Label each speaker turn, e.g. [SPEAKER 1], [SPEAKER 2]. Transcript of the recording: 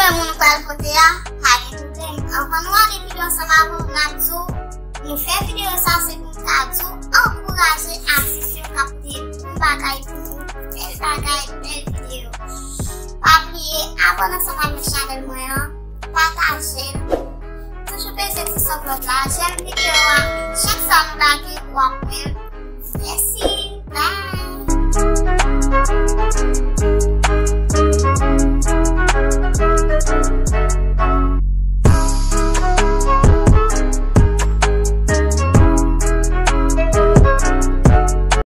[SPEAKER 1] mwen moun pral pote ya, hage touten. Anvan nou ane video sama pou nabzou. Nou fè video sa se pou tabzou. Encourager artiste yo kapte bagay pou bel bagay, bel video. Pa pliye, abonne sa ma channel mwen, partager. Toujou pese ti sa vlog la, j'aime video a. Chaque sa nou